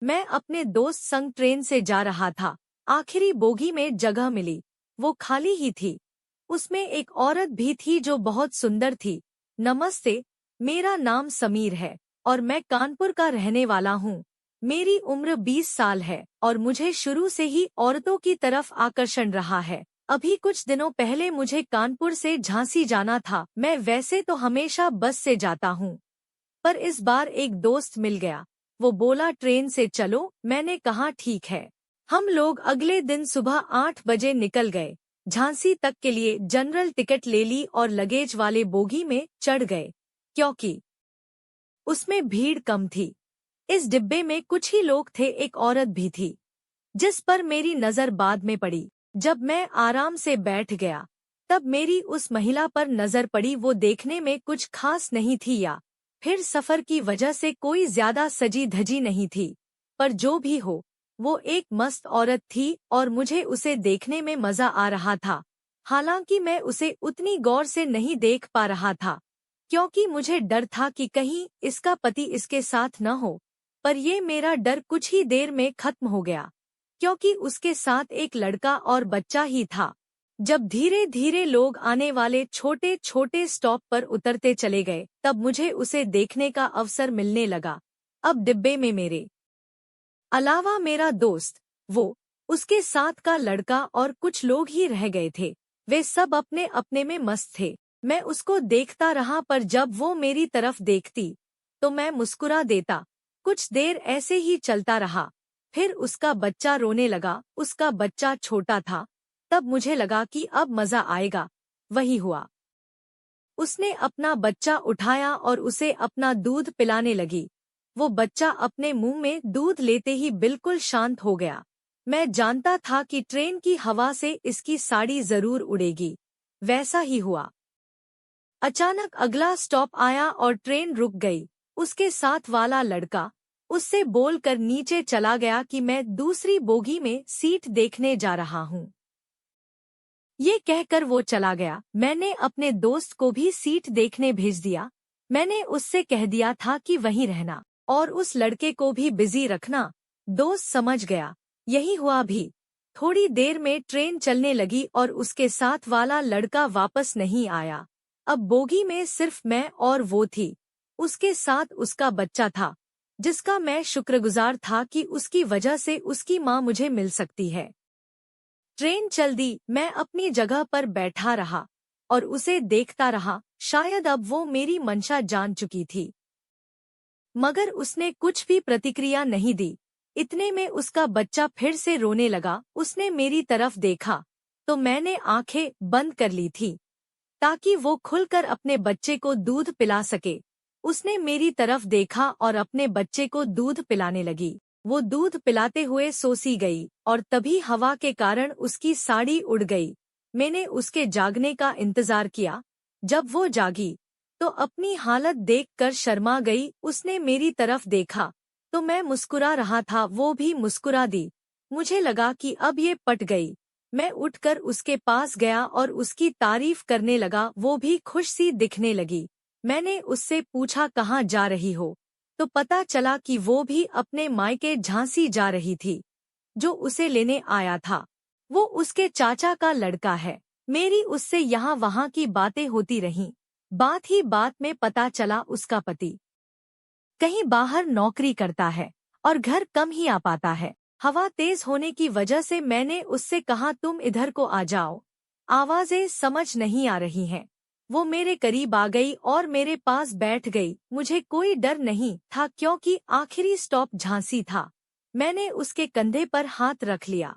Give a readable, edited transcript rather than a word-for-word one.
मैं अपने दोस्त संग ट्रेन से जा रहा था। आखिरी बोगी में जगह मिली। वो खाली ही थी। उसमें एक औरत भी थी जो बहुत सुंदर थी। नमस्ते, मेरा नाम समीर है और मैं कानपुर का रहने वाला हूँ। मेरी उम्र 20 साल है और मुझे शुरू से ही औरतों की तरफ आकर्षण रहा है। अभी कुछ दिनों पहले मुझे कानपुर से झांसी जाना था। मैं वैसे तो हमेशा बस से जाता हूँ, पर इस बार एक दोस्त मिल गया। वो बोला ट्रेन से चलो। मैंने कहा ठीक है। हम लोग अगले दिन सुबह 8 बजे निकल गए। झांसी तक के लिए जनरल टिकट ले ली और लगेज वाले बोगी में चढ़ गए, क्योंकि उसमें भीड़ कम थी। इस डिब्बे में कुछ ही लोग थे, एक औरत भी थी जिस पर मेरी नजर बाद में पड़ी। जब मैं आराम से बैठ गया तब मेरी उस महिला पर नजर पड़ी। वो देखने में कुछ खास नहीं थी, या फिर सफर की वजह से कोई ज्यादा सजी धजी नहीं थी। पर जो भी हो, वो एक मस्त औरत थी और मुझे उसे देखने में मजा आ रहा था। हालांकि मैं उसे उतनी गौर से नहीं देख पा रहा था, क्योंकि मुझे डर था कि कहीं इसका पति इसके साथ न हो। पर ये मेरा डर कुछ ही देर में खत्म हो गया, क्योंकि उसके साथ एक लड़का और बच्चा ही था। जब धीरे धीरे लोग आने वाले छोटे छोटे स्टॉप पर उतरते चले गए, तब मुझे उसे देखने का अवसर मिलने लगा। अब डिब्बे में मेरे अलावा मेरा दोस्त, वो, उसके साथ का लड़का और कुछ लोग ही रह गए थे। वे सब अपने अपने में मस्त थे। मैं उसको देखता रहा, पर जब वो मेरी तरफ देखती तो मैं मुस्कुरा देता। कुछ देर ऐसे ही चलता रहा। फिर उसका बच्चा रोने लगा। उसका बच्चा छोटा था। तब मुझे लगा कि अब मजा आएगा। वही हुआ। उसने अपना बच्चा उठाया और उसे अपना दूध पिलाने लगी। वो बच्चा अपने मुंह में दूध लेते ही बिल्कुल शांत हो गया। मैं जानता था कि ट्रेन की हवा से इसकी साड़ी जरूर उड़ेगी। वैसा ही हुआ। अचानक अगला स्टॉप आया और ट्रेन रुक गई। उसके साथ वाला लड़का उससे बोलकर नीचे चला गया कि मैं दूसरी बोगी में सीट देखने जा रहा हूँ। ये कहकर वो चला गया। मैंने अपने दोस्त को भी सीट देखने भेज दिया। मैंने उससे कह दिया था कि वहीं रहना और उस लड़के को भी बिजी रखना। दोस्त समझ गया। यही हुआ भी। थोड़ी देर में ट्रेन चलने लगी और उसके साथ वाला लड़का वापस नहीं आया। अब बोगी में सिर्फ मैं और वो थी। उसके साथ उसका बच्चा था, जिसका मैं शुक्रगुजार था कि उसकी वजह से उसकी माँ मुझे मिल सकती है। ट्रेन चल दी। मैं अपनी जगह पर बैठा रहा और उसे देखता रहा। शायद अब वो मेरी मंशा जान चुकी थी, मगर उसने कुछ भी प्रतिक्रिया नहीं दी। इतने में उसका बच्चा फिर से रोने लगा। उसने मेरी तरफ देखा तो मैंने आंखें बंद कर ली थी ताकि वो खुलकर अपने बच्चे को दूध पिला सके। उसने मेरी तरफ देखा और अपने बच्चे को दूध पिलाने लगी। वो दूध पिलाते हुए सो सी गई और तभी हवा के कारण उसकी साड़ी उड़ गई। मैंने उसके जागने का इंतजार किया। जब वो जागी तो अपनी हालत देखकर शर्मा गई। उसने मेरी तरफ देखा तो मैं मुस्कुरा रहा था, वो भी मुस्कुरा दी। मुझे लगा कि अब ये पट गई। मैं उठकर उसके पास गया और उसकी तारीफ करने लगा। वो भी खुश सी दिखने लगी। मैंने उससे पूछा कहाँ जा रही हो, तो पता चला कि वो भी अपने मायके झांसी जा रही थी। जो उसे लेने आया था वो उसके चाचा का लड़का है। मेरी उससे यहाँ वहाँ की बातें होती रहीं। बात ही बात में पता चला उसका पति कहीं बाहर नौकरी करता है और घर कम ही आ पाता है। हवा तेज होने की वजह से मैंने उससे कहा तुम इधर को आ जाओ। आवाजें समझ नहीं आ रही हैं। वो मेरे करीब आ गई और मेरे पास बैठ गई। मुझे कोई डर नहीं था, क्योंकि आखिरी स्टॉप झांसी था। मैंने उसके कंधे पर हाथ रख लिया।